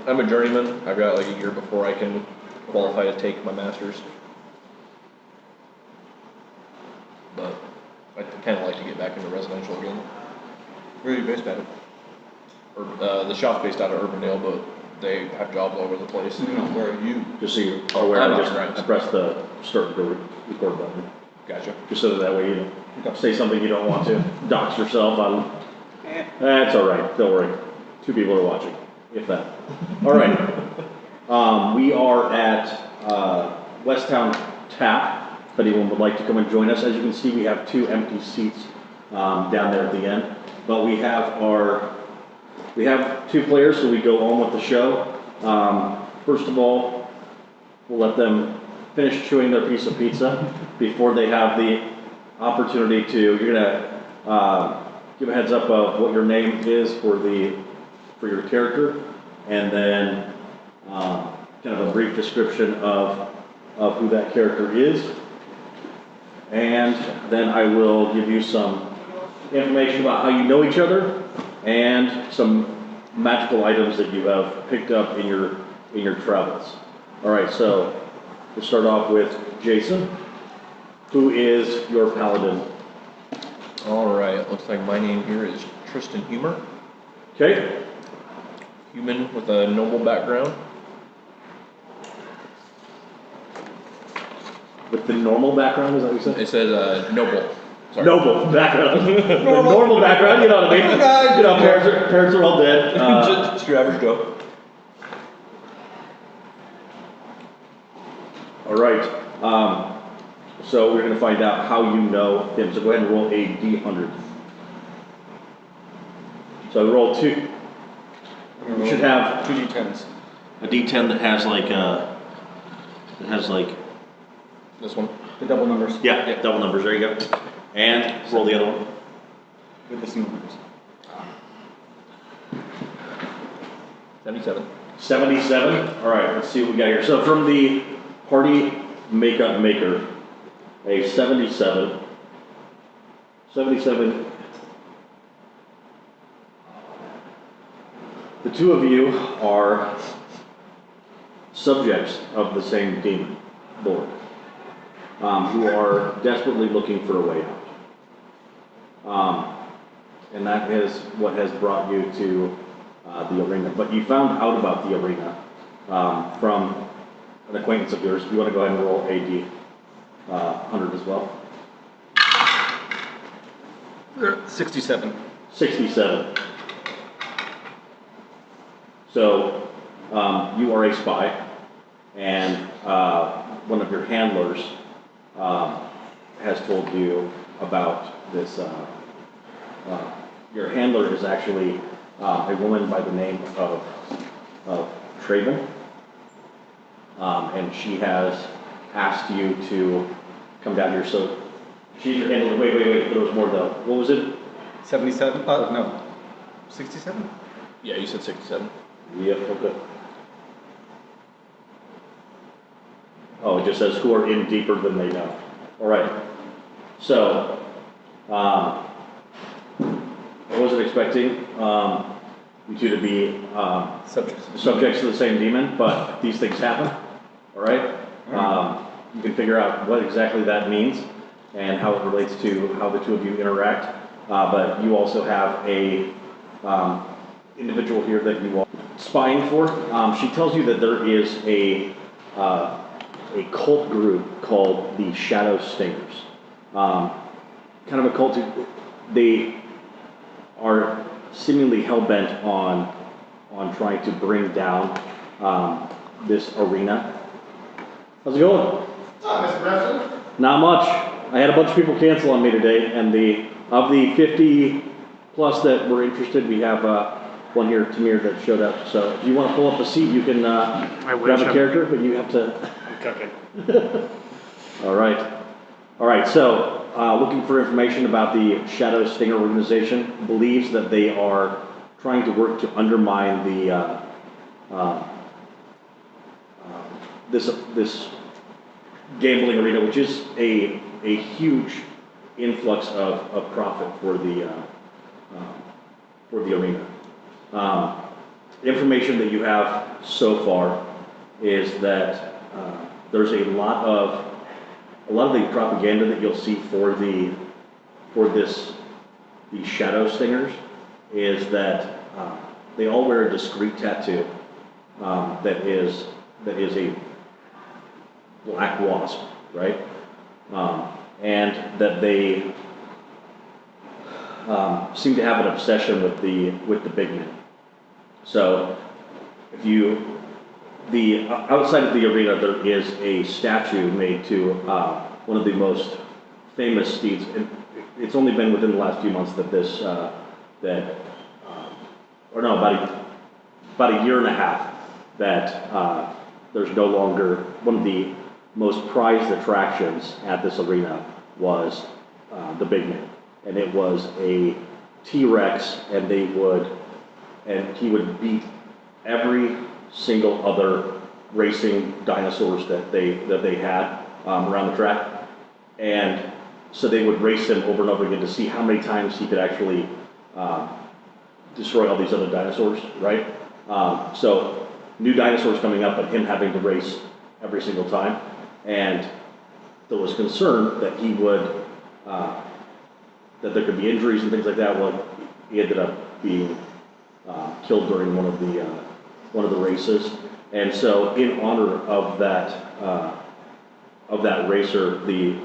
I'm a journeyman. I've got like a year before I can qualify to take my master's. But I'd kind of like to get back into residential again. Where are you based out of? The shop's based out of Urbandale, but they have jobs all over the place. Where are you? Just so you're aware, I press the start the record button. Gotcha. Just so that way you don't say something you don't want to. Dox yourself on. That's all right. Don't worry. 2 people are watching, if that. All right. We are at Westtown Tap. If anyone would like to come and join us, as you can see, we have 2 empty seats down there at the end. But we have 2 players, so we go on with the show. First of all, we'll let them finish chewing their piece of pizza before they have the opportunity to. You're gonna give a heads up of what your name is for your character, and then kind of a brief description of who that character is, and then I will give you some information about how you know each other and some magical items that you have picked up in your travels. All right, so we'll start off with Jason, who is your paladin. All right. Looks like my name here is Tristan Humor. Okay. Human with a noble background. With the normal background, is that what you said? It says noble. Sorry. Noble background. The normal background, you know what I mean? You know, parents are all dead. Just your average Joe. All right. So we're going to find out how you know him. So go ahead and roll a d100. So roll 2. You should have 2 d10s. a d10 that has like This one. The double numbers. yeah, double numbers. There you go. And roll the other one. With the single numbers. 77. 77. All right, let's see what we got here. So from the party makeup maker, a 77. 77. The 2 of you are subjects of the same demon lord, who are desperately looking for a way out. And that is what has brought you to the arena. But you found out about the arena from an acquaintance of yours. If you want to go ahead and roll a d100 as well. 67. 67. So you are a spy, and one of your handlers has told you about this. Your handler is actually a woman by the name of Traven, and she has asked you to come down here. So she's your handler. Wait. There was more though. What was it? 77? No. 67? Yeah, you said 67. Yep, okay. Oh, it just says who are in deeper than they know. All right. So, I wasn't expecting you 2 to be subjects to the same demon, but these things happen. All right. You can figure out what exactly that means and how it relates to how the 2 of you interact. But you also have a individual here that you are spying for. She tells you that there is a cult group called the Shadow Stingers. Kind of a cult. They are seemingly hell-bent on trying to bring down this arena. How's it going? Mr. President? Not much. I had a bunch of people cancel on me today, and of the 50 plus that were interested, we have one here, Tamir, that showed up. So if you want to pull up a seat, you can grab a character, but you have to. I'm cooking. All right. So looking for information about the Shadow Stinger organization. Believes that they are trying to work to undermine the this gambling arena, which is a huge influx of profit for the arena. the information that you have so far is that there's a lot of the propaganda that you'll see for these shadow stingers is that they all wear a discrete tattoo that is a black wasp, right? And that they seem to have an obsession with the big man. So if outside of the arena, there is a statue made to one of the most famous steeds. And it's only been within the last few months that about a year and a half that there's no longer one of the most prized attractions at this arena was the big man, and it was a T-Rex, and he would beat every single other racing dinosaurs that they had around the track, and so they would race him over and over again to see how many times he could actually destroy all these other dinosaurs, right? So new dinosaurs coming up, but him having to race every single time, and there was concern that he would that there could be injuries and things like that. Well, he ended up being killed during one of the races, and so in honor of that racer, the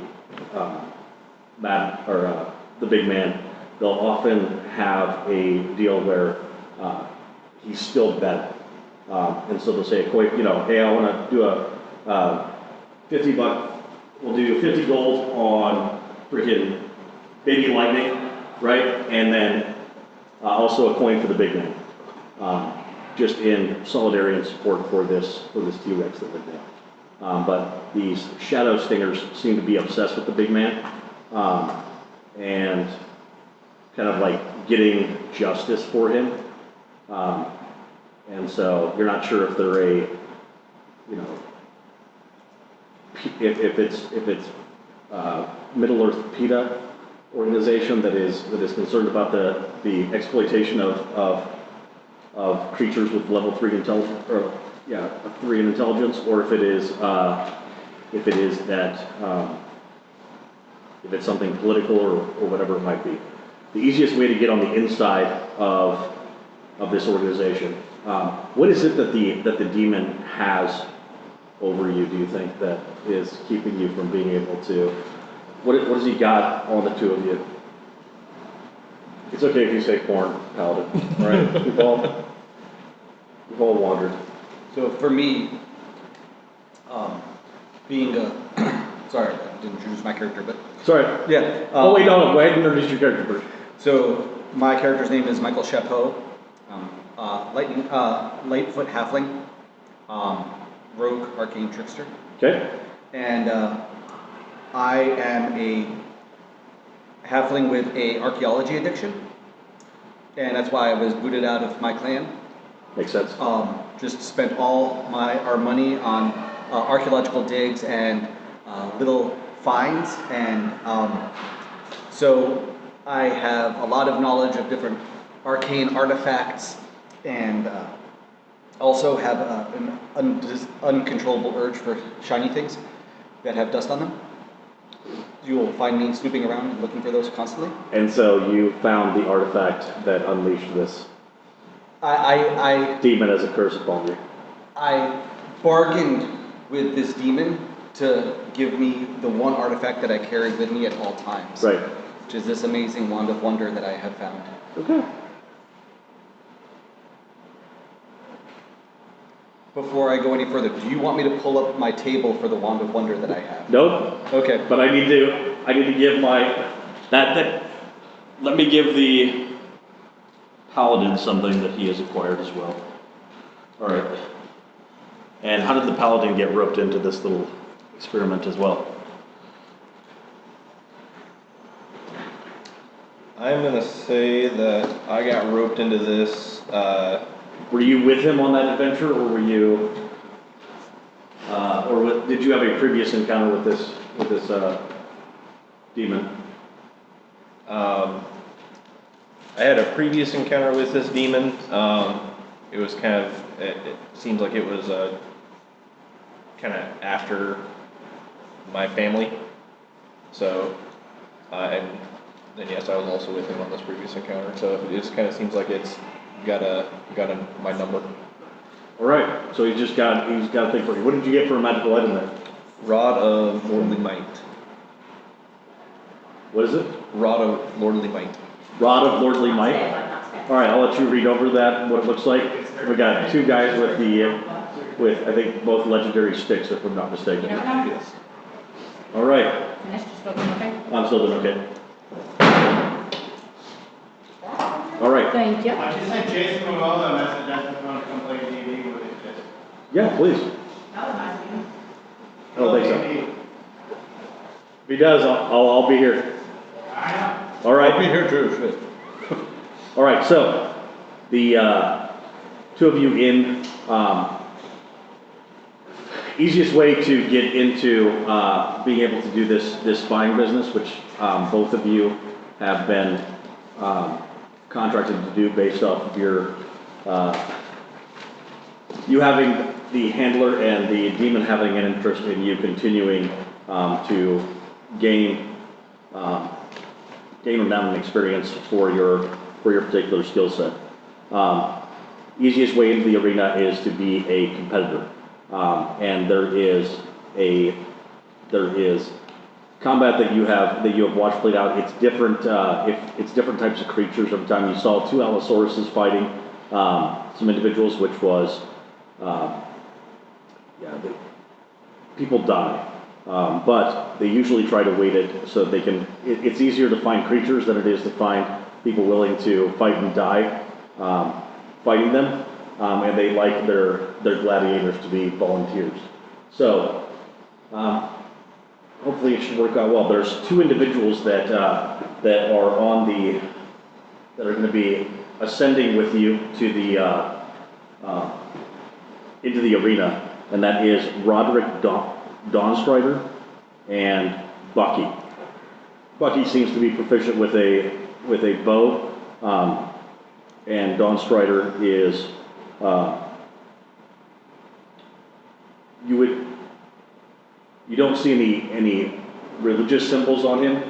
big man, they'll often have a deal where he's still better, and so they'll say, hey, I want to do a $50. We'll do 50 gold on freaking Baby Lightning, right? And then also a coin for the big man, just in solidarity and support for this T-Rex that lived there. But these shadow stingers seem to be obsessed with the big man, and kind of like getting justice for him. And so you're not sure if they're if it's Middle Earth PETA organization that is concerned about the exploitation of creatures with level 3 intelligence, or 3 in intelligence, or if it is that if it's something political or whatever it might be. The easiest way to get on the inside of this organization, what is it that the demon has over you, do you think, that is keeping you from being able to, what has he got on the two of you? It's okay if you say porn, Paladin, all right? We've all wandered. So for me, being sorry, I didn't introduce my character, but. Sorry. Yeah. Wait, no, go ahead and introduce your character first. So my character's name is Michael Chapeau, Lightfoot Halfling, Rogue Arcane Trickster. Okay. And I am a halfling with a archaeology addiction, and that's why I was booted out of my clan. Makes sense. Just spent all our money on archaeological digs and little finds, and so I have a lot of knowledge of different arcane artifacts, and also have an uncontrollable urge for shiny things that have dust on them. You will find me snooping around and looking for those constantly. And so you found the artifact that unleashed this demon as a curse upon you. I bargained with this demon to give me the one artifact that I carried with me at all times. Right. Which is this amazing Wand of Wonder that I have found. Okay. Before I go any further, do you want me to pull up my table for the Wand of Wonder that I have? Nope. Okay. But I need to give let me give the Paladin something that he has acquired as well. All right. And how did the Paladin get roped into this little experiment as well? I'm gonna say that I got roped into this. Were you with him on that adventure, or were you, did you have a previous encounter with this demon? I had a previous encounter with this demon. it was kind of, it seems like it was, kind of after my family. So, and then yes, I was also with him on this previous encounter, so it just kind of seems like it's got my number. All right, so he's got a thing for you. What did you get for a magical item there? Rod of Lordly Might. What is it? Rod of Lordly Might. Rod of Lordly Might. All right, I'll let you read over that, what it looks like. We got two guys with I think both legendary sticks, if I'm not mistaken. Yes. All right. Okay. I'm still doing okay. All right. Thank you. I just sent Jason Momola a message asking if you want to come play D&D with it. Yeah, please. That was nice of you. I don't think so. If he does, I'll be here. All right. I'll be here too, shit. All right, so the two of you in, easiest way to get into being able to do this buying business, which both of you have been contracted to do based off of your, you having the handler and the demon having an interest in you continuing to gain renown experience for your particular skill set. Easiest way into the arena is to be a competitor, and there is combat that you have watched played out. It's different. It's different types of creatures every time. You saw two Allosauruses fighting some individuals, which was people die. But they usually try to wait it so they can, it's easier to find creatures than it is to find people willing to fight and die fighting them, and they like their gladiators to be volunteers. So hopefully it should work out well. There's two individuals that are going to be ascending with you to the into the arena, and that is Roderick Dawnstrider and Bucky. Bucky seems to be proficient with a bow, and Dawnstrider is you don't see any religious symbols on him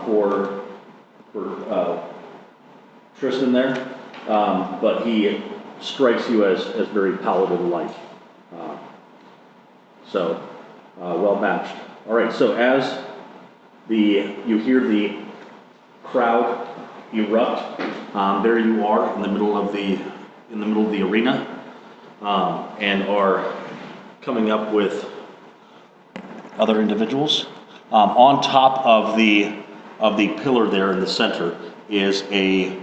for Tristan there, but he strikes you as very paladin-like. So, well matched. All right, so as you hear the crowd erupt, there you are in the middle of the arena, and are coming up with other individuals. On top of the pillar there in the center is a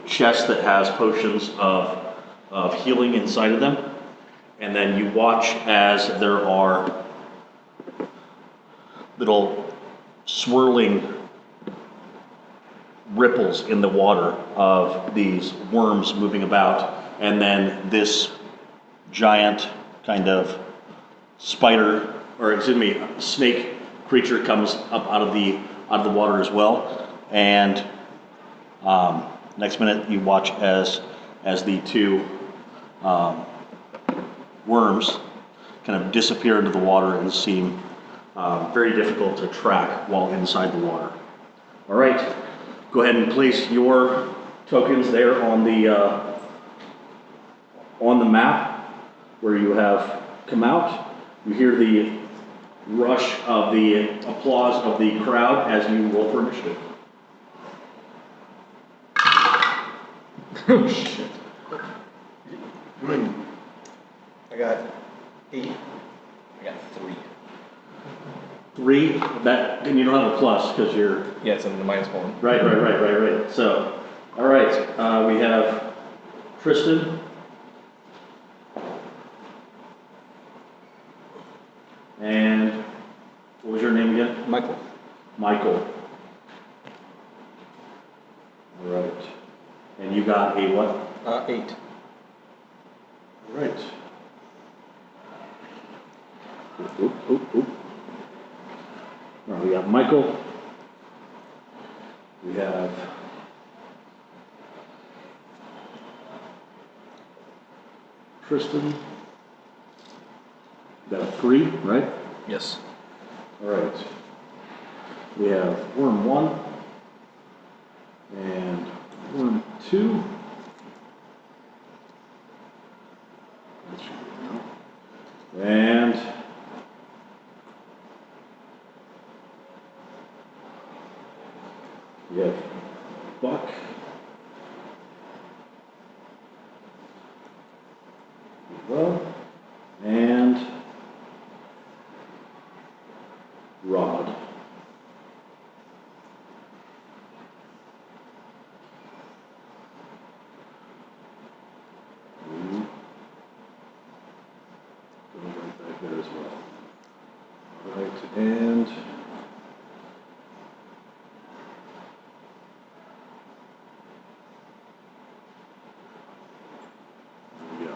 chest that has potions of healing inside of them. And then you watch as there are little swirling ripples in the water of these worms moving about, and then this giant kind of snake creature comes up out of the water as well. And next minute you watch as the two worms kind of disappear into the water and seem very difficult to track while inside the water. All right, go ahead and place your tokens there on the map where you have come out. You hear the rush of the applause of the crowd as you roll for initiative. Oh shit. I got 8. I got 3. 3, that, and you don't have a plus because you're... Yeah, it's in the -1. Right. So, all right, we have Tristan. And what was your name again? Michael. Michael. All right. And you got a what? 8. All right. Oop. All right, we got Michael. We have Tristan. Got a 3, right? Yes. All right. We have worm 1 and worm 2. And we have Buck. Well, and Rod. Going right back there as well. Right, and there we go.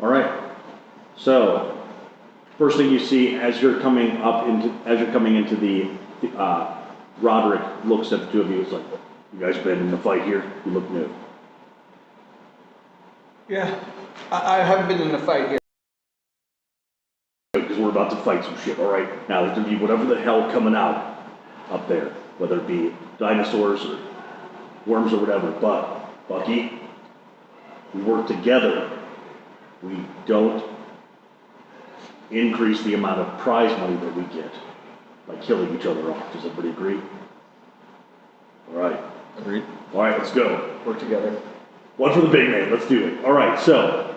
All right. So, first thing you see as you're coming into the Roderick looks at the two of you. It's like, you guys been in the fight here? You look new. Yeah, I haven't been in a fight here. Because we're about to fight some shit. All right. Now there's gonna be whatever the hell coming out up there, whether it be dinosaurs or worms or whatever. But Bucky, we work together. We don't increase the amount of prize money that we get by killing each other off. Does everybody agree? All right. Agreed. All right, let's go. Work together. One for the big man. Let's do it. All right. So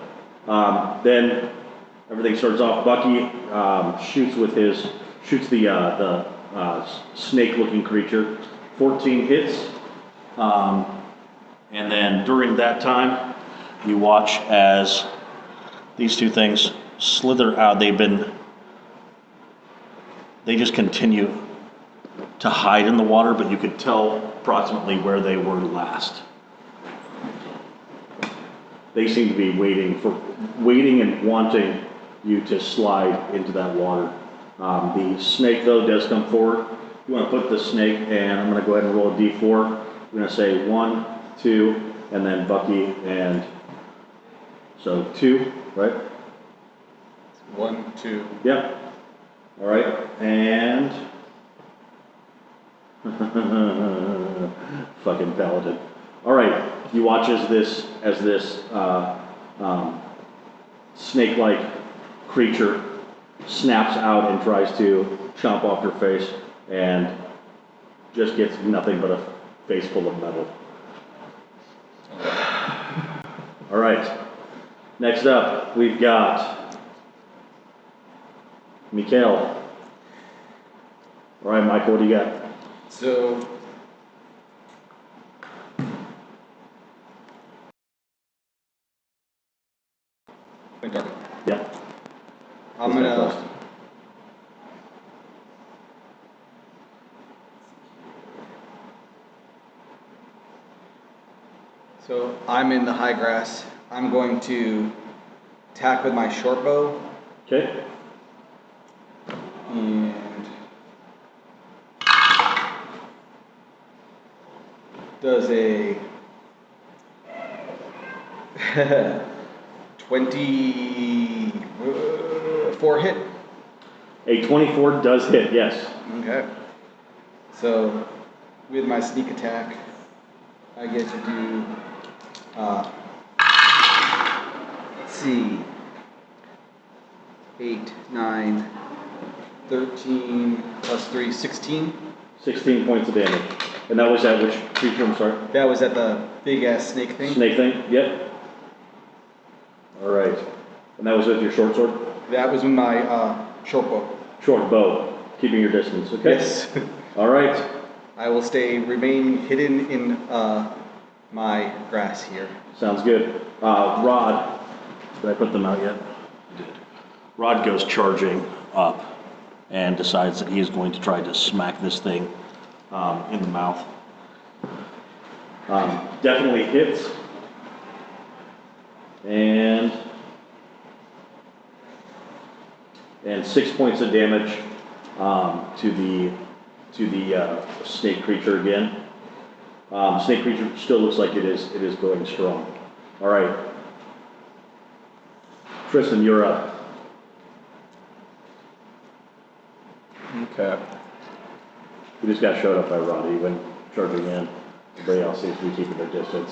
then everything starts off. Bucky shoots the snake-looking creature. 14 hits. And then during that time, you watch as these two things slither out. They just continue to hide in the water, but you could tell approximately where they were last. They seem to be waiting and wanting you to slide into that water. The snake, though, does come forward. You want to put the snake, and I'm going to go ahead and roll a d4. We're going to say 1, 2, and then Bucky, and so 2, right? 1, 2. Yep. All right, and fucking paladin. All right, you watch as this snake-like creature snaps out and tries to chomp off your face, and just gets nothing but a face full of metal. All right, next up we've got Mikhail. All right, Michael, what do you got? So, Yeah. I'm gonna. So I'm in the high grass. I'm going to attack with my short bow. Okay. And does a 24 hit. A 24 does hit, yes. Okay. So with my sneak attack, I get to do, let's see, 8, 9, 13 plus 3, 16. 16 points of damage. And that was at which creature, I'm sorry? That was at the big ass snake thing. Snake thing? Yep. All right. And that was with your short sword? That was with my short bow. Short bow, keeping your distance, okay? Yes. All right. I will remain hidden in my grass here. Sounds good. Rod, did I put them out yet? I did. Rod goes charging up and decides that he is going to try to smack this thing in the mouth. Definitely hits. And 6 points of damage to the snake creature again. Snake creature still looks like it is going strong. All right. Tristan, you're up. Okay. We just got showed up by Roddy when charging in. Everybody else seems to be keeping their distance.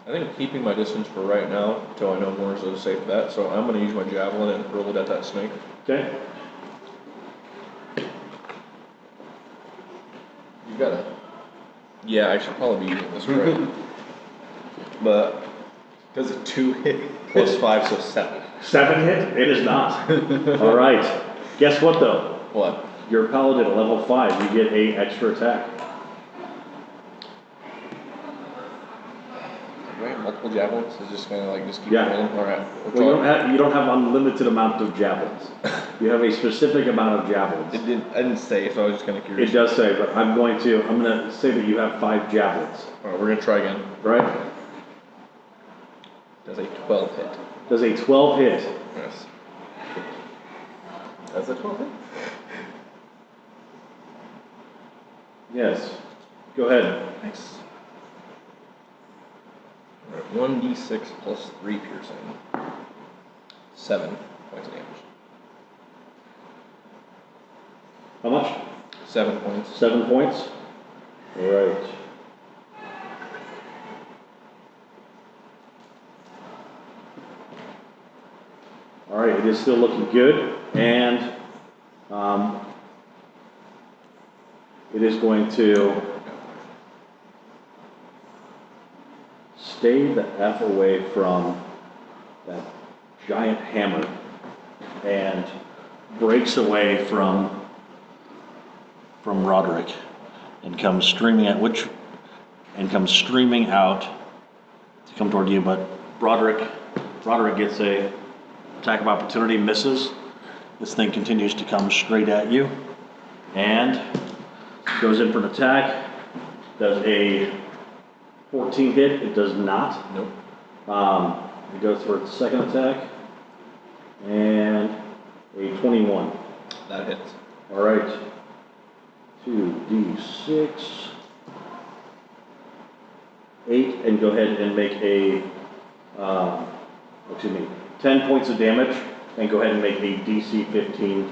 I think I'm keeping my distance for right now until I know more is a safe bet. So I'm going to use my javelin and hurl it at that snake. Okay. You got it. Yeah, I should probably be using this right. But Does a 2 hit? plus 5, so 7. 7 hit? It is not. All right. Guess what though? What? You're a paladin at level 5. You get a extra attack. Do I have multiple javelins? Is just going to like just keep Yeah. rolling? All right. Well, you don't have unlimited amount of javelins. You have a specific amount of javelins. I didn't say, so I was just kind of curious. It does say, but I'm gonna say that you have 5 javelins. All right, we're going to try again. Right? Does a 12 hit? Does a 12 hit? Yes. Does a 12 hit? Yes. Go ahead. Nice. All right, 1d6 plus 3 piercing. 7 points of damage. How much? 7 points. 7 points? All right. All right, it is still looking good, and it is going to stay the F away from that giant hammer and breaks away from Roderick and comes streaming out to come toward you, but Roderick gets a attack of opportunity, misses. This thing continues to come straight at you and goes in for an attack. Does a 14 hit? It does not. Nope. It goes for its second attack and a 21. That hits. All right. 2d6, 8, and go ahead and make a, 10 points of damage, and go ahead and make a DC 15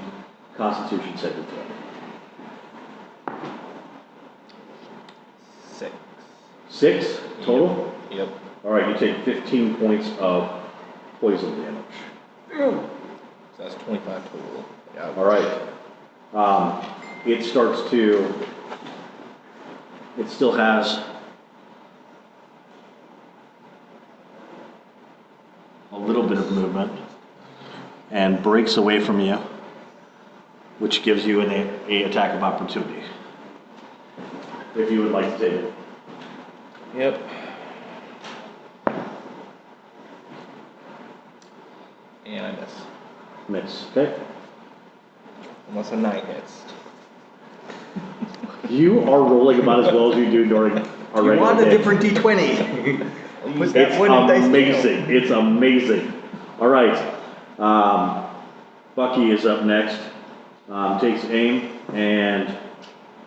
Constitution saving throw. 6. 6 total? Yep. All right, you take 15 points of poison damage. So that's 25 total. Yeah. All right. It starts to, it still has a little bit of movement and breaks away from you, which gives you an attack of opportunity. If you would like to take it. Yep. And I miss. Miss, okay? Unless a 9 hits. You are rolling about as well as you do during our You regular want a day. different D20. Put that It's one in dice amazing. It's amazing. All right. Bucky is up next. Takes aim and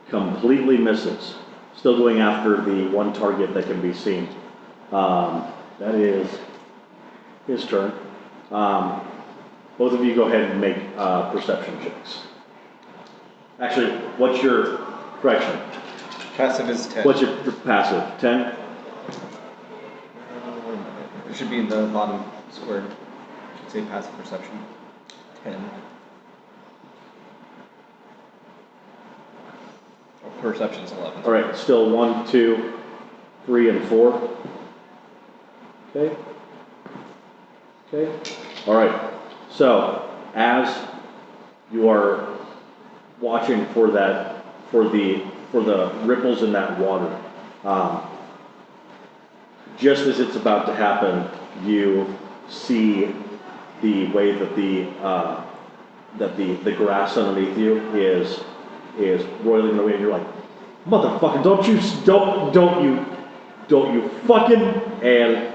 completely misses. Still going after the one target that can be seen. That is his turn. Both of you go ahead and make perception checks. Actually, what's your correction? Passive is 10. What's your passive? 10? It should be in the bottom square. It should say passive perception. 10. Oh, perception's 11. All right, still 1, 2, 3, and 4. Okay. Okay. All right. So as you are watching for that, for the ripples in that water, just as it's about to happen, you see the way that the grass underneath you is roiling away, and you're like, motherfucker, don't you fucking, and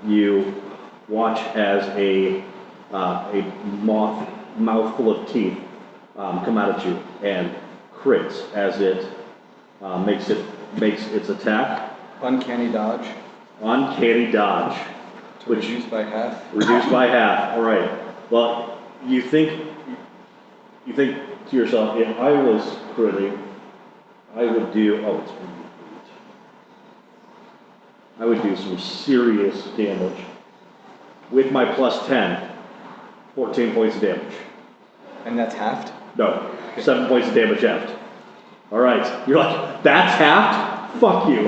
you watch as a mouthful of teeth come out at you and crits as it makes it makes its attack. Uncanny dodge. Uncanny dodge. To reduce by half. Reduced by half. All right. Well, you think to yourself, if I was critting, I would do. Oh, it's. I would do some serious damage with my plus 10. 14 points of damage. And that's halved? No, 7 points of damage halved. All right, you're like, that's halved? Fuck you.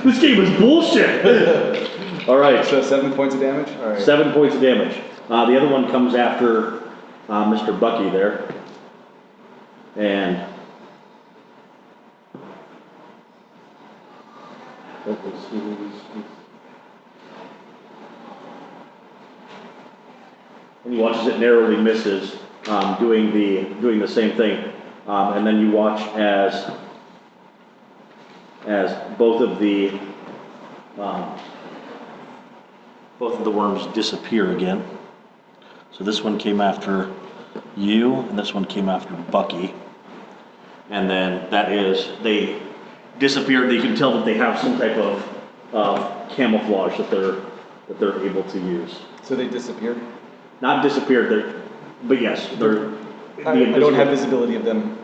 This game is bullshit. All right. So 7 points of damage? All right. 7 points of damage. The other one comes after Mr. Bucky there. And he watches it narrowly misses, doing the same thing, and then you watch as both of the worms disappear again. So this one came after you, and this one came after Bucky, and then they disappeared. You can tell that they have some type of camouflage that they're able to use. So they disappeared? Not disappeared, but yes, they're. I don't have visibility of them.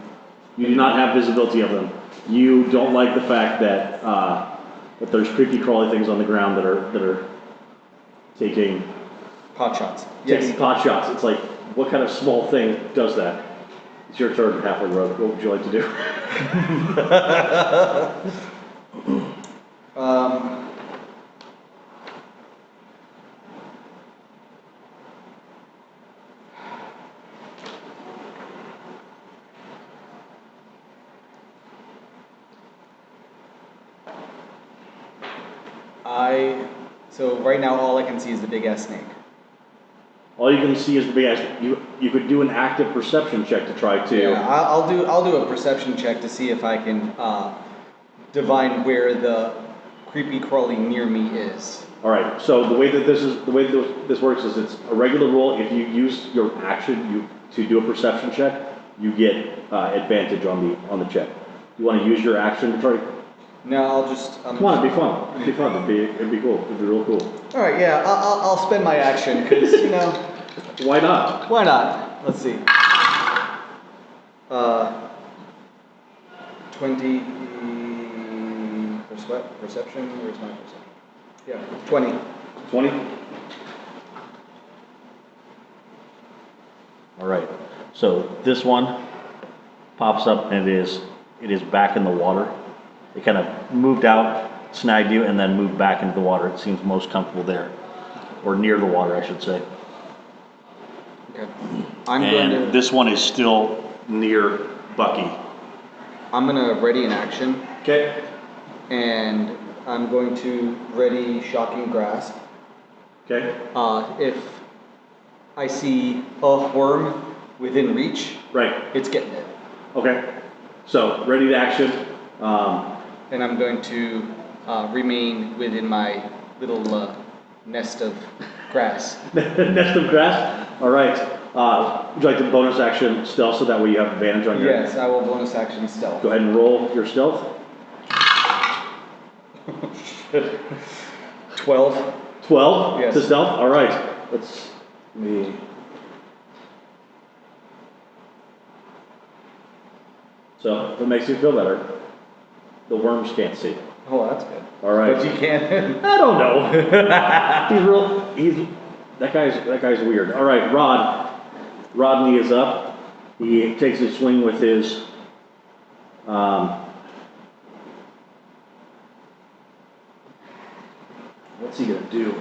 You do not have visibility of them. You don't like the fact that that there's creepy crawly things on the ground that are taking Pot shots. taking pot shots. It's like, what kind of small thing does that? It's your turn, Halfling Rogue. What would you like to do? So right now all I can see is the big ass snake. All you can see is the big ass. You could do an active perception check to try to. Yeah, I'll do a perception check to see if I can divine where the creepy crawly near me is. All right. So the way that this works is it's a regular roll. If you use your action to do a perception check, you get advantage on the check. You want to use your action to try. No, I'll just. Come on, it'd be fun. It'd be fun. It'd be cool. It'd be real cool. All right, yeah, I'll spend my action because Why not? why not? Let's see. 20 perception. Where's my perception? Yeah, 20. 20. All right. So this one pops up and it is back in the water. It kind of moved out, snagged you, and then moved back into the water. It seems most comfortable there, or near the water, I should say. Okay. And this one is still near Bucky. I'm gonna ready an action, Okay. and I'm going to ready shocking grasp. Okay. If I see a worm within reach, Right. it's getting it. Okay. So ready to action. And I'm going to remain within my little nest of grass. Nest of grass. All right. Would you like to bonus action stealth so that way you have advantage on your? Yes, I will bonus action stealth. Go ahead and roll your stealth. 12. 12 Yes. to stealth. All right. Let's me. So if it makes you feel better, the worms can't see. Oh, that's good. All right. But you can't. I don't know. That guy's weird. All right, Rodney is up. He takes a swing with his what's he gonna do?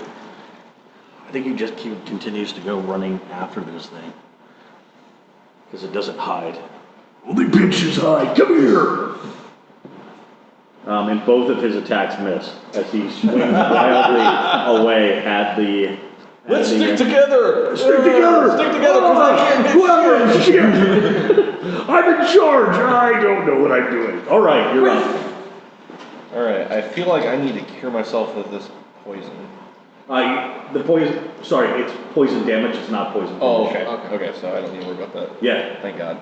I think he just continues to go running after this thing because it doesn't hide. Only bitches hide. Come here. And both of his attacks miss as he swings wildly away at the. Let's stick together! Stick together! Stick together, because I can't hit Whoever! Shit. I'm in charge! I don't know what I'm doing. Alright, you're up. Alright, I feel like I need to cure myself of this poison. The poison, sorry, it's poison damage, it's not poison damage. Oh, okay. Okay, so I don't need to worry about that. Yeah. Thank God.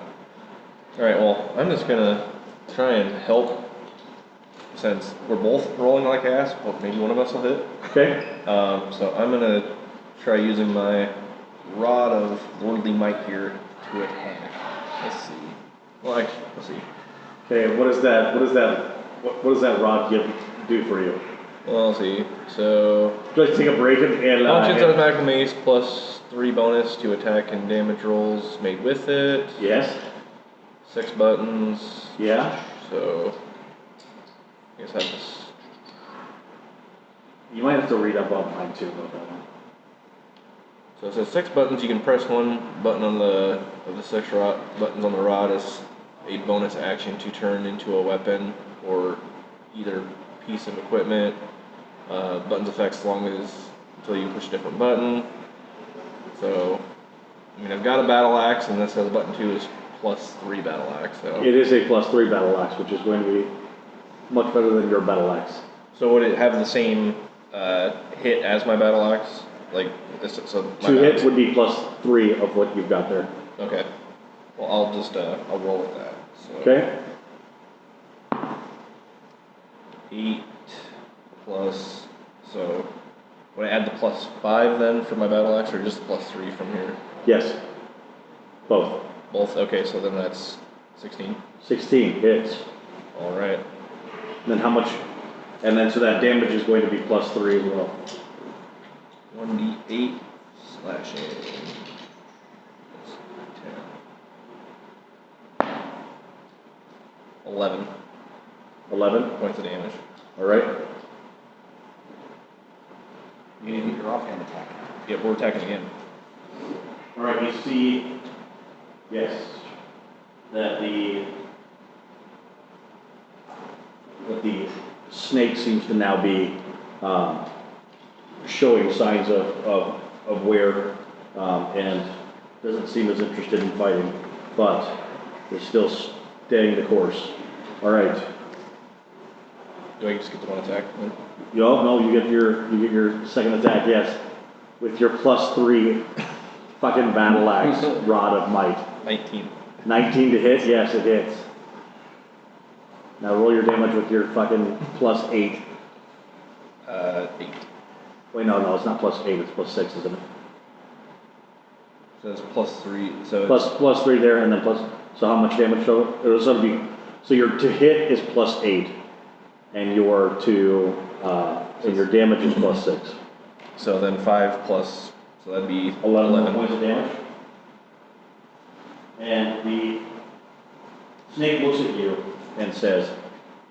Alright, well, I'm just gonna try and help since we're both rolling like ass, but maybe one of us will hit. Okay, So I'm gonna try using my rod of lordly might here to attack. Let's see. Well, actually, let's see. okay, what does that rod do for you? Well, let's see. So Do I take a break and functions automatic mace plus 3 bonus to attack and damage rolls made with it. yes, 6 buttons. yeah, So I guess I just. you might have to read up on mine too about that one. So it says 6 buttons. You can press one button of the 6 buttons on the rod as a bonus action to turn into a weapon or either piece of equipment. Buttons effects as long as until you push a different button. So I mean I've got a battle axe, and this says button 2 is plus 3 battle axe. So It is a plus 3 battle axe, which is going to be much better than your battle axe. so would it have the same hit as my battle axe? Like this? So my To hit battle- would be plus 3 of what you've got there. Okay. Well, I'll just I'll roll with that. So Okay? 8 plus. So would I add the plus 5 then for my battle axe, or just the plus 3 from here? Yes. Both. Both. Okay, so then that's 16. 16 hits. All right. And then how much? And then so that damage is going to be plus 3 as well. 1d8 slashing. That's 10. 11 11. points of damage. All right. You need your offhand attack. Yep, we're attacking again. All right. You see, yes, that the snake seems to now be showing signs of wear and doesn't seem as interested in fighting, but is still staying the course. All right. Do I just get the one attack then? No, you get your second attack. Yes, with your plus 3 fucking battle axe rod of might. 19. 19 to hit. Yes, it hits. Now roll your damage with your fucking plus 8. 8. Wait, no, it's not plus 8. It's plus 6, isn't it? So it's plus 3. So Plus 3 there, and then plus. So how much damage total? It'll sort of be. So your to hit is plus 8, and your and your damage is plus 6. So then 5 plus. So that'd be 11 points of damage. And the snake looks at you and says,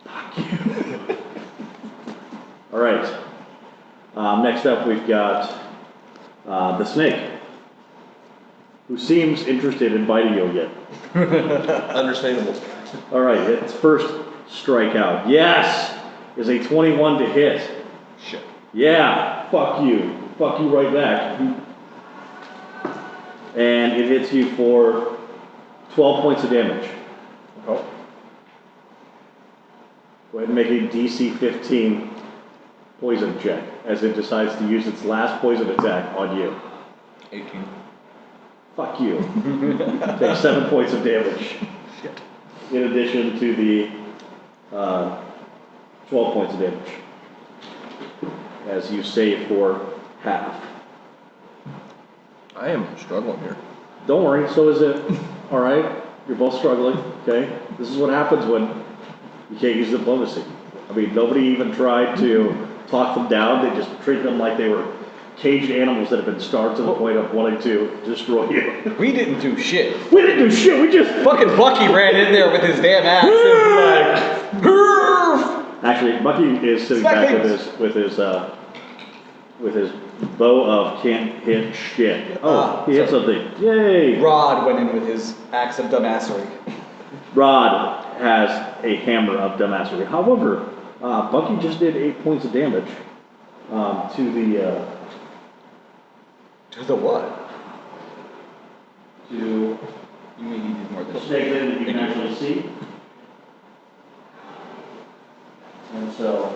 "Fuck you." All right. Next up, we've got the snake, who seems interested in biting you again. Understandable. All right, its first strikeout, yes, is a 21 to hit. Shit. Yeah, fuck you right back. And it hits you for 12 points of damage. Oh. Go ahead and make a DC 15 poison check as it decides to use its last poison attack on you. 18. Fuck you. Take 7 points of damage. Shit. In addition to the 12 points of damage. As you save for half. I am struggling here. Don't worry, so is it. Alright? You're both struggling, okay? This is what happens when you can't use diplomacy. I mean, nobody even tried to talk them down. They just treat them like they were caged animals that have been starved to the point of wanting to destroy you. We didn't do shit. We didn't do shit, we just... Fucking Bucky ran in there with his damn axe and was like, Actually, Bucky is sitting back with his bow of can't hit shit. Oh, he hit something. Yay! Rod went in with his axe of dumbassery. Rod has a hammer of dumbassery. However, Bucky just did 8 points of damage to the... To the what? to You mean he did more the than snake that you can actually see. And so,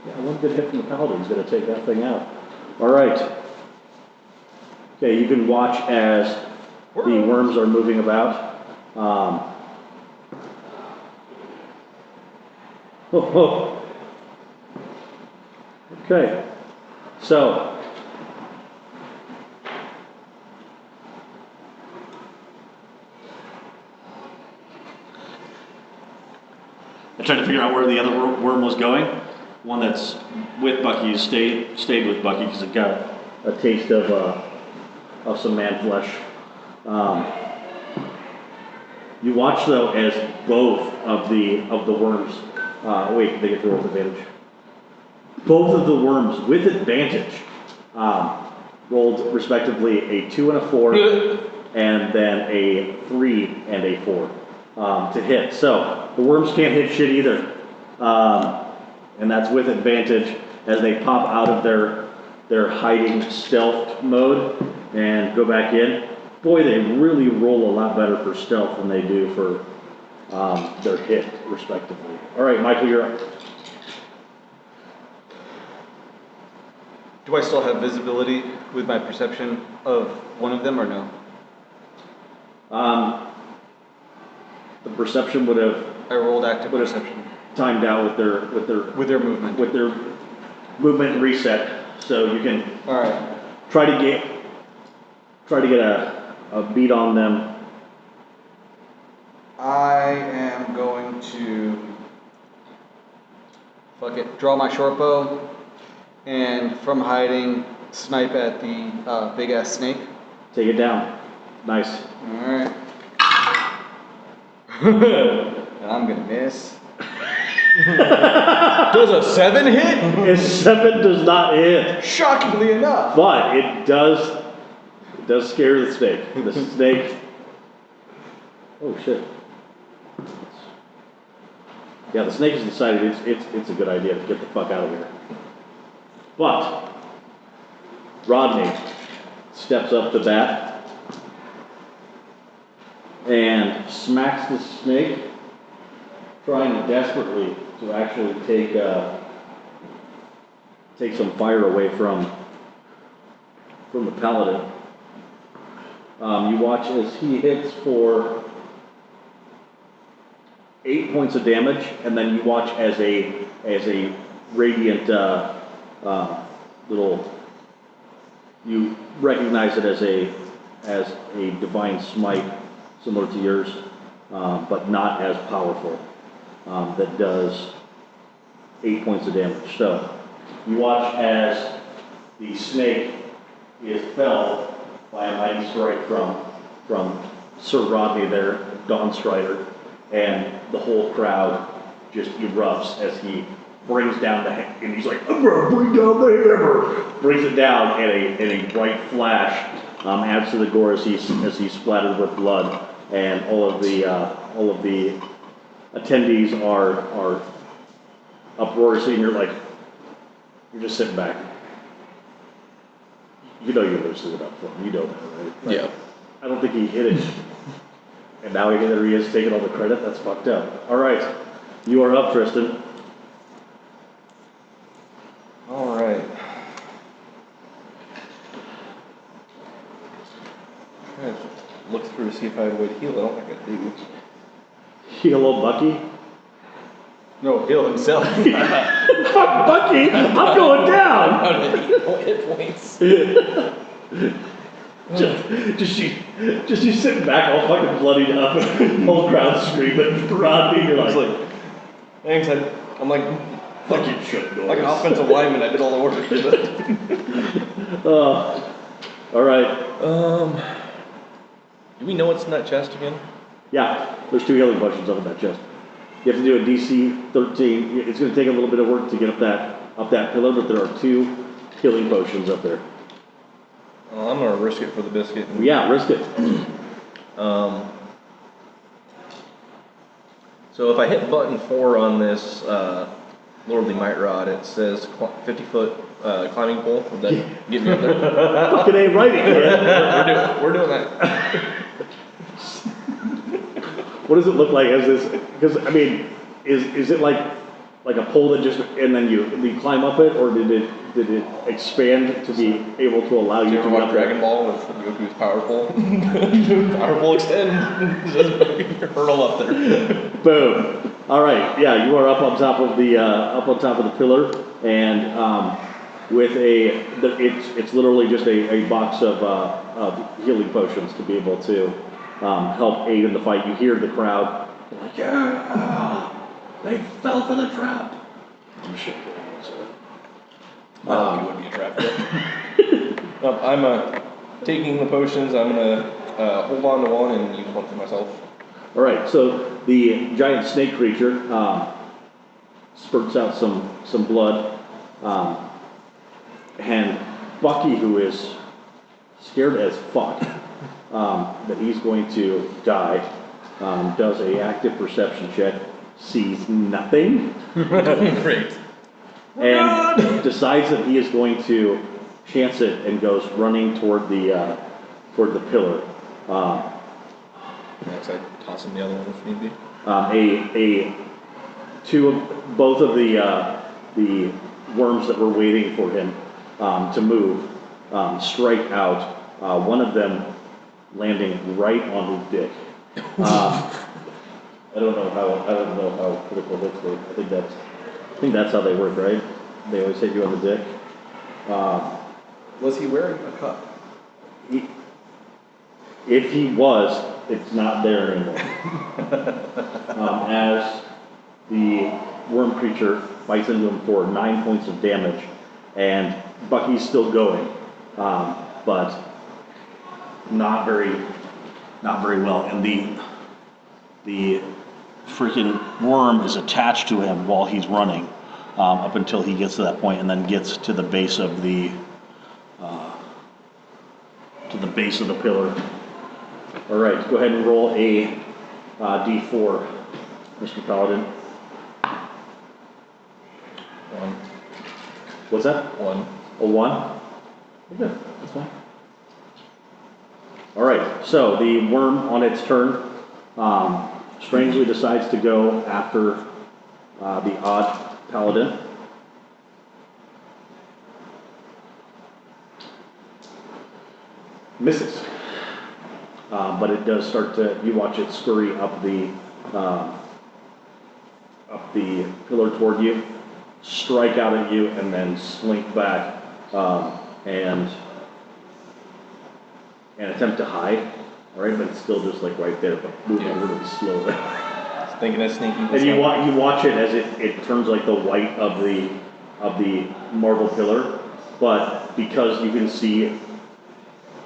yeah, one good hit from the paladin's going to take that thing out. All right. Okay, you can watch as the worms are moving about. Okay, so. I tried to figure out where the other worm was going. One that's with Bucky stayed with Bucky because it got a taste of some man flesh. You watch though as both of the worms. Wait, they get to roll with advantage. Both of the worms with advantage rolled respectively a 2 and a 4, and then a 3 and a 4 to hit. So the worms can't hit shit either, and that's with advantage as they pop out of their hiding stealth mode and go back in. Boy, they really roll a lot better for stealth than they do for their hit, respectively. All right, Michael, you're up. Do I still have visibility with my perception of one of them or no? The perception would have I rolled active perception. timed out with their movement. with their movement and reset, so you can All right. try to get a beat on them. I am going to draw my short bow, and from hiding, snipe at the big ass snake. Take it down. Nice. All right. And I'm gonna miss. Does a 7 hit? A 7 does not hit, Shockingly enough. but it does scare the snake. The snake. Oh shit. Yeah, the snake has decided it's a good idea to get the fuck out of here. But Rodney steps up to bat and smacks the snake, trying desperately to actually take some fire away from the paladin. You watch as he hits for 8 points of damage, and then you watch as a radiant little. You recognize it as a divine smite, similar to yours, but not as powerful. That does 8 points of damage. So you watch as the snake is felled by a mighty strike from Sir Rodney there, Dawn Strider, and the whole crowd just erupts as he brings down and he's like, I'm gonna bring down the hammer! Brings it down, and a bright flash adds to the gore as he's splattered with blood, and all of the attendees are uproariously, and you're just sitting back. You know you're losing it up for him. You know that, right? Yeah. I don't think he hit it. And now there he is taking all the credit. That's fucked up. All right. You are up, Tristan. All right. Trying to look through to see if I had a way to heal. I don't think I do. Heal old Bucky. No, heal himself. Fuck Bucky! I'm going down! Hit points. Just you sitting back all fucking bloodied up, whole crowd screaming, Rodney, you're It's like, like, thanks, I'm like fucking shit noise. an offensive lineman, I did all the work. All right. Do we know what's in that chest again? Yeah, there's 2 healing potions up in that chest. You have to do a DC 13. It's going to take a little bit of work to get up that pillar, but there are 2 healing potions up there. Well, I'm gonna risk it for the biscuit. Yeah, risk it. So if I hit button 4 on this Lordly Might Rod, it says 50-foot climbing pole. Would that get me up there? Fucking ain't right again. We're doing that. What does it look like as this? Because I mean, is it like a pole that just and then you climb up it, or did it expand to be able to allow you You to ever get watch up Dragon there? Ball with Goku's power pole? Power pole extend. Just hurdle up there. Boom. All right. Yeah, you are up on top of the pillar, and with it's literally just a box of healing potions to be able to help aid in the fight. You hear the crowd like, yeah, they fell for the trap. I'm sure. You would be a trap. I'm taking the potions. I'm gonna hold on to one and use one for myself. All right, so the giant snake creature spurts out some blood, and Bucky, who is scared as fuck that he's going to die, does a active perception check, sees nothing, Great. and decides that he is going to chance it and goes running toward the pillar. Next, I toss him the other one if need be. Both of the worms that were waiting for him to move strike out. One of them landing right on his dick. I don't know how critical hits were. I think that's how they work, right? They always hit you on the dick. Was he wearing a cup? If he was, it's not there anymore. As the worm creature bites into him for 9 points of damage, and Bucky's still going, but not very well. And the freaking worm is attached to him while he's running, up until he gets to that point, and then gets to the base of the pillar. All right, go ahead and roll a D4, Mr. Paladin. 1. What's that? 1. A 1? Okay, that's fine. All right, so the worm on its turn strangely decides to go after the odd paladin. Misses. But it does start to, you watch it scurry up the pillar toward you, strike out at you, and then slink back and attempt to hide. All right, but it's still just like right there, but moving really slowly. Thinking of sneaking. And you watch it as it turns like the white of the marble pillar, but because you can see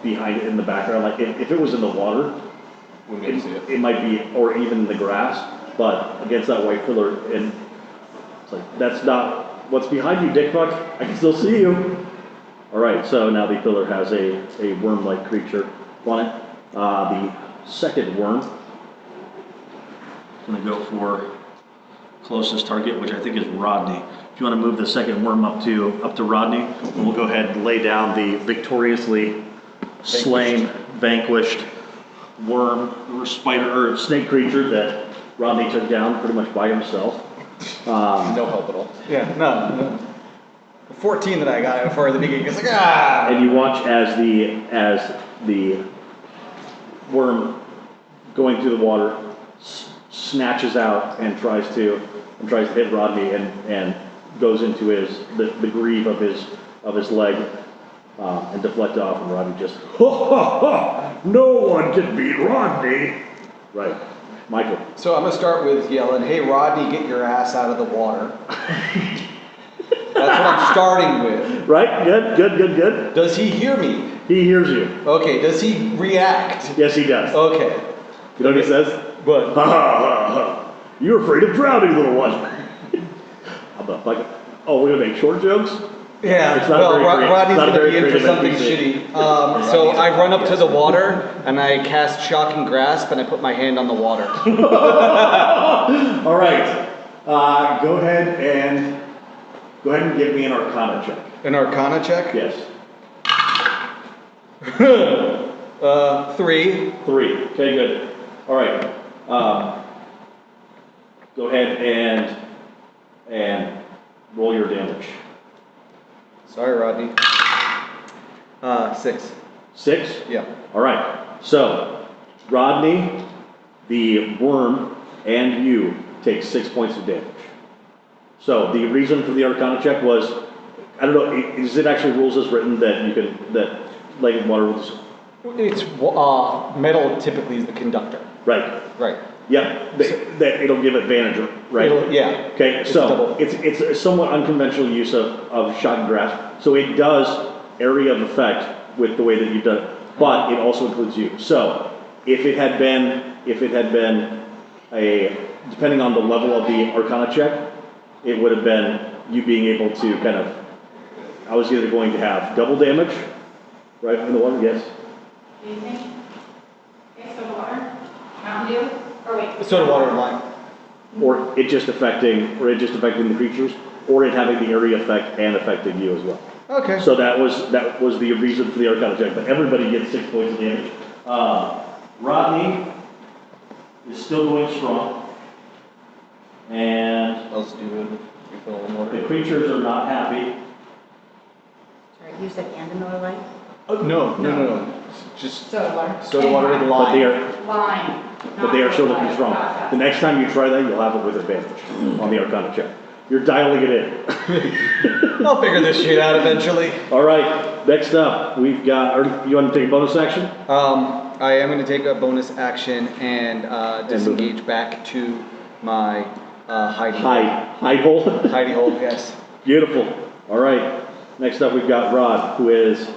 behind it in the background, like if it was in the water, Wouldn't be able to see it. it might be, or even in the grass, but against that white pillar, and it's like, that's not what's behind you, dickfuck. I can still see you. All right, so now the pillar has a worm-like creature on it. The second worm is going to go for closest target, which I think is Rodney. If you want to move the second worm up to Rodney, and we'll go ahead and lay down the victoriously slain, vanquished worm, or spider, or snake creature that Rodney took down pretty much by himself. No help at all. Yeah, no. The 14 that I got before the beginning, it's like, ah! And you watch as the worm going through the water snatches out and tries to hit Rodney and goes into the greave of his leg and deflect off, and Rodney just, no one can beat Rodney. Right, Michael. So I'm gonna start with yelling, hey Rodney, get your ass out of the water. That's what I'm starting with. Right, good. Does he hear me? He hears you. Okay, does he react? Yes, he does. Okay. You know what he says? What? Ha ha ha ha. You're afraid of drowning, little one. How the fuck? Oh, we're gonna make short jokes? Yeah, It's not well, very creative. Rodney's It's not gonna very be in for creative something NPC. shitty. So I run up to the water and I cast Shock and Grasp and I put my hand on the water. All right. Go ahead and give me an Arcana check. An Arcana check? Yes. 3. 3. Okay, good. All right. Go ahead and roll your damage. Sorry, Rodney. 6. 6? Yeah. All right. So, Rodney, the worm, and you take 6 points of damage. So, the reason for the Arcana check was I don't know, is it actually rules as written that you can, that light and water rules? It's, metal typically is the conductor. Right, Right. yeah, that it'll give advantage, right? Yeah. Okay, It's so double. it's a somewhat unconventional use of shot and grasp. So it does area of effect with the way that you've done it, but it also includes you. So if it had been depending on the level of the Arcana check, it would have been you being able to kind of, I was either going to have double damage, right, in the water, yes? Anything? Okay, soda water, Mountain Dew, or wait. Soda water and lime. Or it just affecting the creatures, or it having the area effect and affecting you as well. Okay. So that was the reason for the Arcana check, but everybody gets 6 points of damage. Rodney is still going strong. And Let's do it. Refill a little more. the creatures are not happy. Sorry, you said and another light? No. Just Soda water. soda water and But they lime. are, Lime. but they are still looking strong. The next time you try that, you'll have it with advantage on the Arcana check. You're dialing it in. I'll figure this shit out eventually. All right, next up, we've got, or you want to take a bonus action? I am going to take a bonus action and disengage back to my hiding Hide hole. hidey hole. Yes. Beautiful. All right, next up, we've got Rod, who is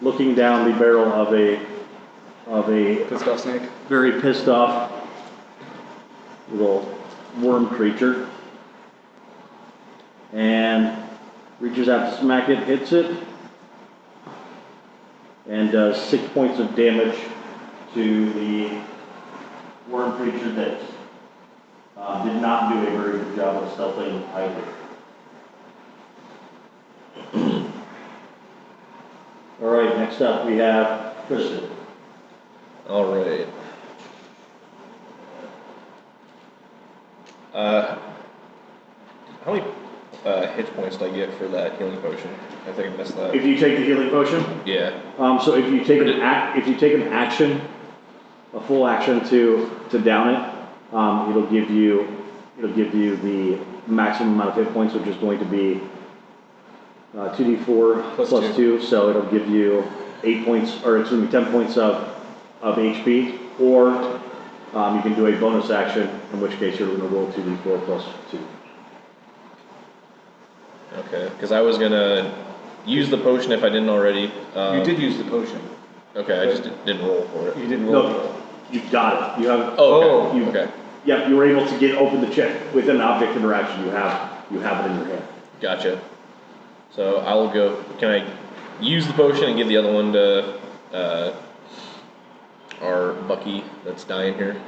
looking down the barrel of a Pissed off snake. very pissed off little worm creature. And reaches out to smack it, hits it, and does 6 points of damage to the worm creature that did not do a very good job of stealthing either. All right, next up we have Kristen. All right. How many hit points did I get for that healing potion? I think I missed that. If you take the healing potion, Yeah. so if you take an action, a full action to down it, it'll give you the maximum amount of hit points, which is going to be 2d4 plus 2, so it'll give you 8 points, or excuse me, 10 points of HP, or you can do a bonus action, in which case you're going to roll 2d4 plus 2. Okay, because I was gonna use the potion if I didn't already. You did use the potion. Okay, I just didn't roll for it. You didn't roll. No, you got it. You have. Oh, okay. You, Okay. Yep, you were able to open the check with an object interaction. You have it in your hand. Gotcha. So I'll go. Can I use the potion and give the other one to our Bucky that's dying here?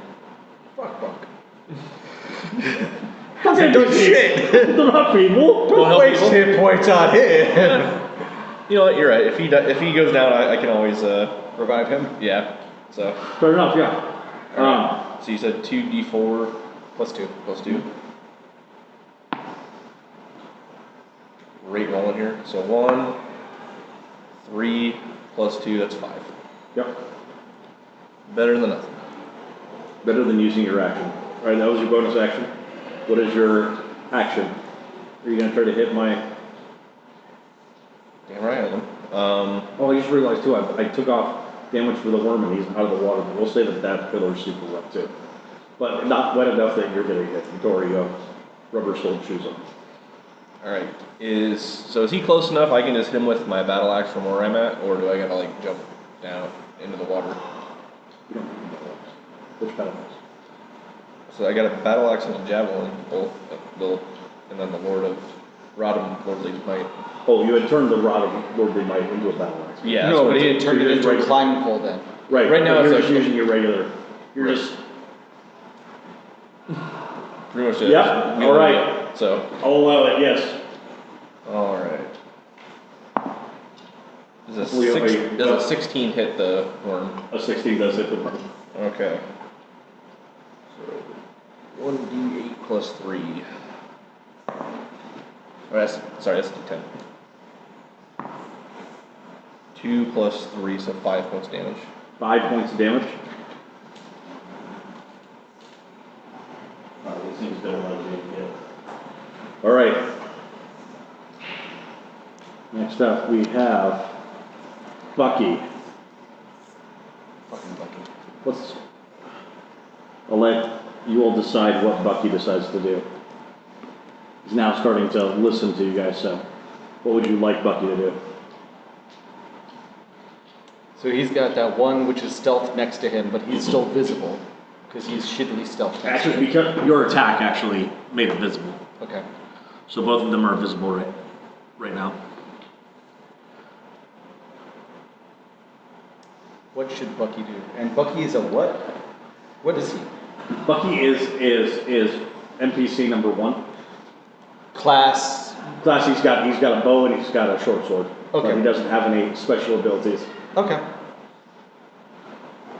Fuck Buck. They're doing shit. They're not people. Don't help Waste people. hit points on him. You know what? You're right. If he goes down, I can always Revive him. yeah. So Fair enough. Yeah. so you said 2d4 Plus 2. plus 2. Rate rolling here. So 1, 3 plus 2. That's 5. Yep. Better than nothing. Better than using your action. All right, that was your bonus action. What is your action? Are you gonna try to hit my? Damn right I am. Oh, I just realized too. I took off damage for the worm and he's out of the water. But we'll say that pillar's super wet too, but not wet enough that you're gonna hit. You already rubber-soled shoes on. All right. Is he close enough? I can just hit him with my battle axe from where I'm at, or do I gotta like jump down into the water? You don't need battle axe. Which battle axe? So I got a battle axe and a javelin, both, and then the rod of lordly might. Oh, you had turned the rod of lordly might into a battle axe. Yeah. No, so but he it's- had turned it into a right. climbing pole then. Right. Right now you're it's just like- using your regular. You're Right. just. pretty much it. Yep, Just all wheeling right. it. So I'll allow it. Yes. all right. Does We a, have six, a- does a 16 hit the worm? A 16 does hit the mark. Okay. So 1d8 plus 3. Oh, that's d10. 2 plus 3, so 5 points damage. 5 points of damage. This thing's been a lot of damage. All right. Next up, we have Bucky. Fucking Bucky. I'll let you all decide what Bucky decides to do. He's now starting to listen to you guys, so what would you like Bucky to do? So he's got that one which is stealth next to him, but he's still visible because he's shittily stealth next to him. Because your attack actually made it visible. Okay. So both of them are visible right now. What should Bucky do? And Bucky is a what? What is he? Bucky is NPC number 1. Class. He's got a bow and he's got a short sword. Okay. But he doesn't have any special abilities Okay.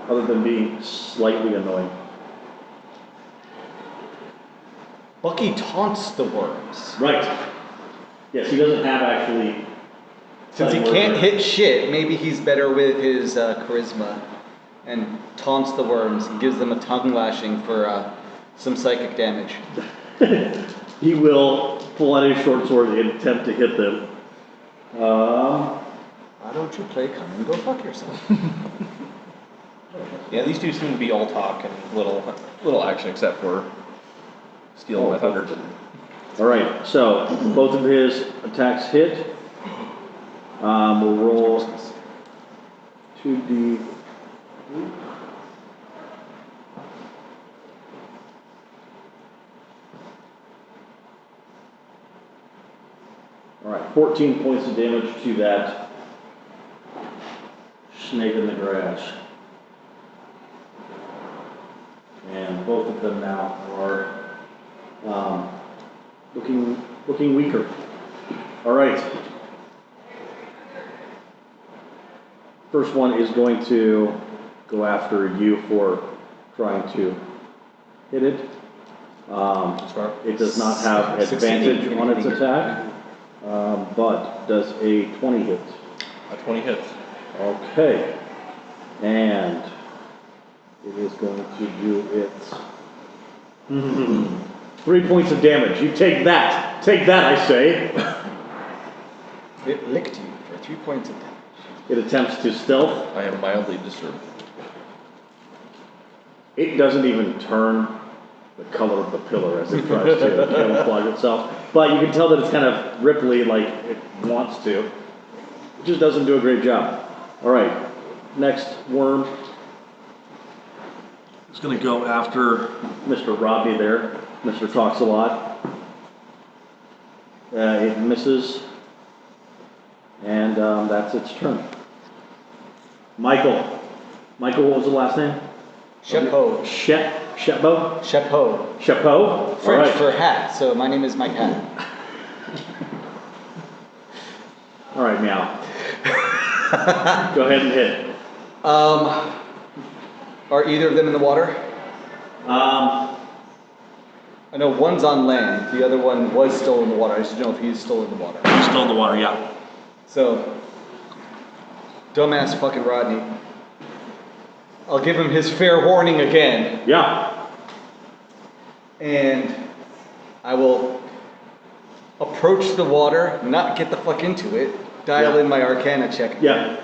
other than being slightly annoying. Bucky taunts the worms. Right. Yes, he doesn't have actually. Since he can't hit shit, maybe he's better with his charisma and taunts the worms and gives them a tongue lashing for some psychic damage. He will pull out his short sword and attempt to hit them. Why don't you play come and go fuck yourself? Yeah, these two seem to be all talk and little action except for stealing my thunder. All right, so both of his attacks hit. We'll roll 2d. All right, 14 points of damage to that snake in the grass. And both of them now are looking weaker. All right. First one is going to go after you for trying to hit it. It does not have advantage on its attack, but does a 20 hit. A 20 hits. Okay. And it is going to do its 3 points of damage. You take that. Take that, I say. It licked you for 3 points of damage. It attempts to stealth. I am mildly disturbed. It doesn't even turn the color of the pillar as it tries to camouflage itself. But you can tell that it's kind of ripply like it wants to. It just doesn't do a great job. All right, next worm is going to go after Mr. Rodney there. Mr. Talks a lot. It misses. And that's its turn. Michael, what was the last name? Shepho. Shepbo? Shepho. Chapeau? French for hat, so my name is Mike Hat. All right, meow. Go ahead and hit. Are either of them in the water? I know one's on land, the other one was still in the water. I just don't know if he's still in the water. He's still in the water, yeah. So, dumbass fucking Rodney. I'll give him his fair warning again. Yeah. And I will approach the water, not get the fuck into it, dial in my Arcana check. Yeah.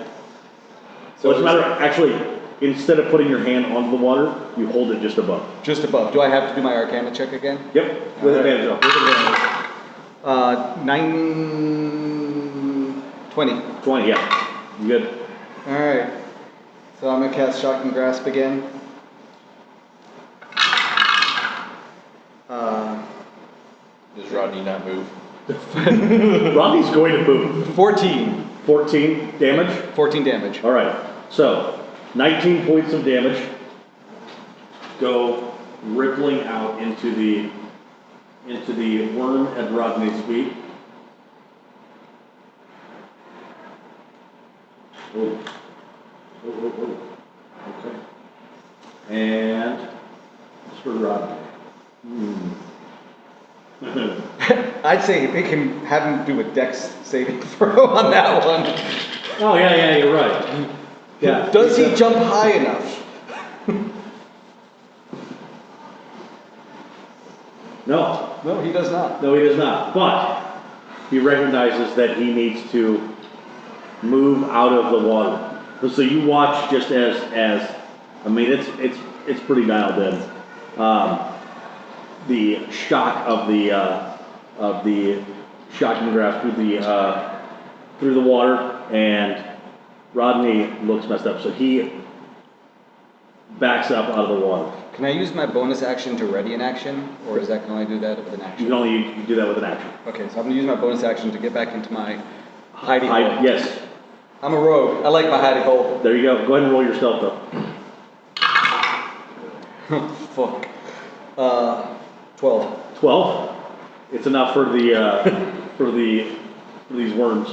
So it's a matter of, actually, instead of putting your hand onto the water, you hold it just above. Just above. Do I have to do my Arcana check again? Yep, with advantage off. With advantage. 20. 20, yeah. You good? Alright. So I'm gonna cast Shocking Grasp again. Does Rodney not move? Rodney's going to move. 14. 14 damage? 14 damage. All right. So, 19 points of damage go rippling out into the worm at Rodney's feet. Oh. Okay. And Mr. Rodney. I'd say they can have him do a dex saving throw on that one. Oh, yeah, you're right. Yeah. Does he jump high enough? No. No, he does not. No, he does not. But he recognizes that he needs to move out of the water. So you watch just as I mean, it's pretty dialed in. The shock of the shocking grasp through the water, and Rodney looks messed up, so he backs up out of the water. Can I use my bonus action to ready an action, or is that can only do that with an You action? can only do that with an action. Okay, so I'm gonna use my bonus action to get back into my hiding hole. Yes, I'm a rogue. I like my hiding hole. there you go. Go ahead and roll your stealth though. Fuck. 12. 12. It's enough for the for these worms.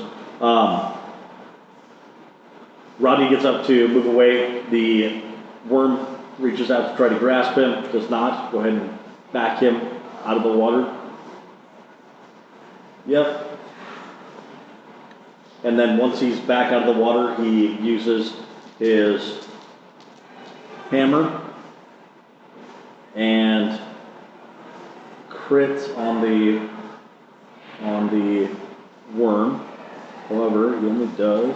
Rodney gets up to move away. The worm reaches out to try to grasp him. Does not. Go ahead and back him out of the water. Yep. And then once he's back out of the water, he uses his hammer and crits on the worm. However, he only does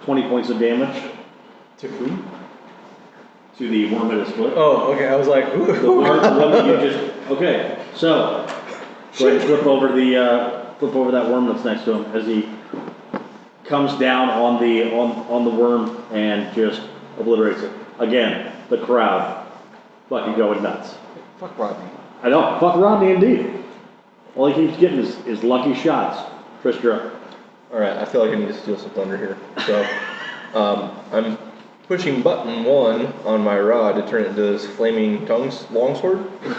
20 points of damage To who? to the worm at his foot. Oh, okay. I was like, The one that you just, okay, so, go ahead and flip over that worm that's next to him as he comes down on the worm and just obliterates it. Again, the crowd fucking going nuts. fuck Rodney. I know, fuck Rodney indeed. All he keeps getting is lucky shots. Chris, you're up. Alright, I feel like I need to steal some thunder here. So, I'm pushing button 1 on my rod to turn it into this flaming tongues longsword. And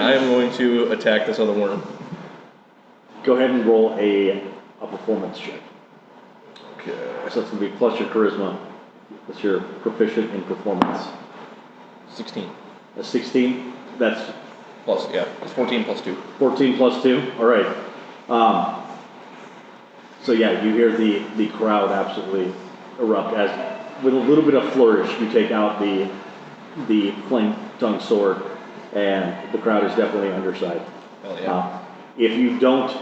I am going to attack this other worm. Go ahead and roll a performance check. Okay. So it's gonna be plus your charisma. That's your proficient in performance. 16. A 16, that's Plus, yeah, it's 14 plus 2. 14 plus 2, all right. So yeah, you hear the crowd absolutely erupt as, with a little bit of flourish, you take out the flame tongue sword, and the crowd is definitely on your side. Hell yeah. If you don't,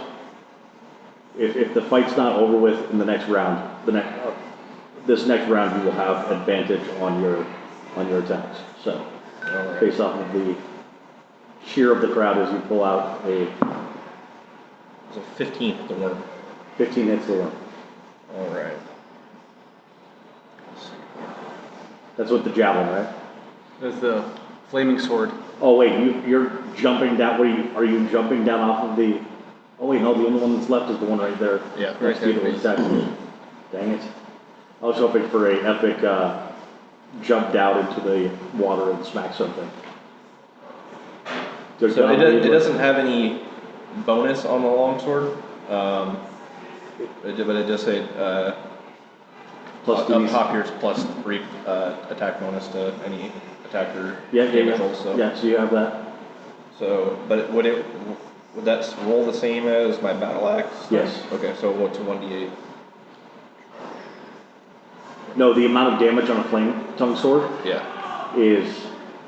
if the fight's not over with in the next round, this next round you will have advantage on your attacks. So, Alright. based off of the cheer of the crowd as you pull out a So 15 at the worm. 15 hits the worm. Alright. That's with the javelin, right? There's the flaming sword. Oh wait, you're jumping down. Are you jumping down off of the? Oh wait, no, the only one that's left is the one right there. Yeah, next to you that was attacking you. Dang it! I was hoping for a epic jump down into the water and smack something. So it doesn't have any bonus on the longsword, but it does say plus up top here is plus 3 attack bonus to any attacker damage rolls. So. Yeah, so you have that. So, but would that roll the same as my battle axe? Yes. Okay, so what to 1d8? No, the amount of damage on a flame tongue sword Yeah. is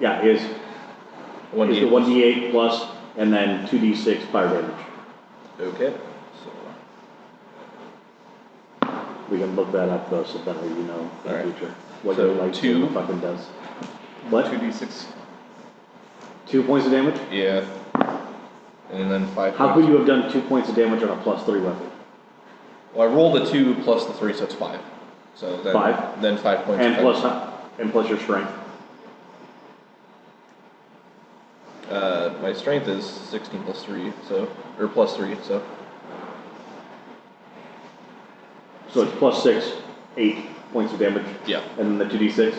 1d8. 1d8 plus, and then 2d6 fire damage. Okay. So. We can look that up though, so that way you know in the future what So your light 2 fucking does. What? 2d6. 2 points of damage? Yeah. And then 5 How points. could you have done 2 points of damage on a +3 weapon? Well, I rolled a 2 plus the 3, so it's 5. So then 5? Then 5 points. And of plus, damage. your strength. My strength is 16 plus 3, so or plus 3, so. So it's +6, 8 points of damage. Yeah. And then the 2d6?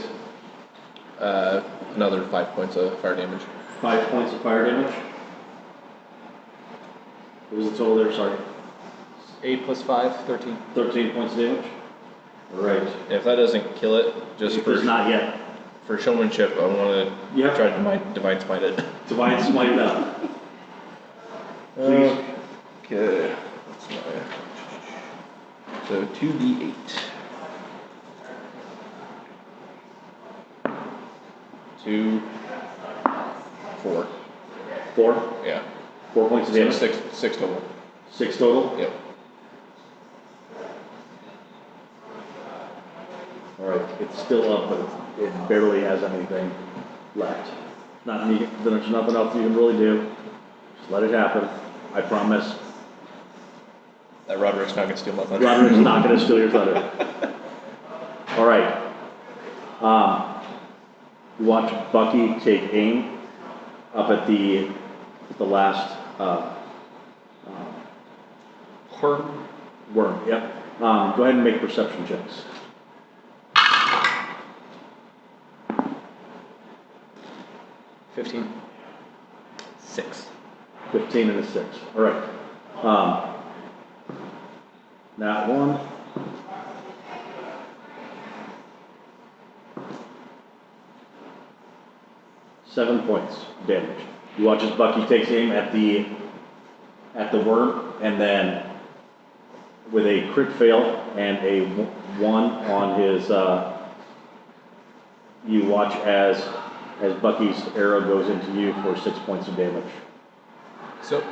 Another 5 points of fire damage. 5 points of fire damage. What was the total there? Sorry. 8 plus 5, 13. 13 points of damage? Right. If that doesn't kill it, just It does not yet. for showmanship, I want to Yep. try to divine smite it. Divine smite it up. Please. Okay. That's my. So 2d8. 2, 4. 4? Yeah. 4 points of So damage? 6 total. 6 total? Yep. Alright, it's still up, but it barely has anything left. There's nothing else you can really do. Just let it happen. I promise. That Roderick's not gonna steal my thunder. Roderick's not gonna steal your thunder. Alright. You watch Bucky take aim up at the last worm, yep. Go ahead and make perception checks. 15. 6. 15 and a 6. All right. That one. Seven points damage. You watch as Bucky takes aim at the worm, and then with a crit fail and a 1 on his, you watch as Bucky's arrow goes into you for 6 points of damage. So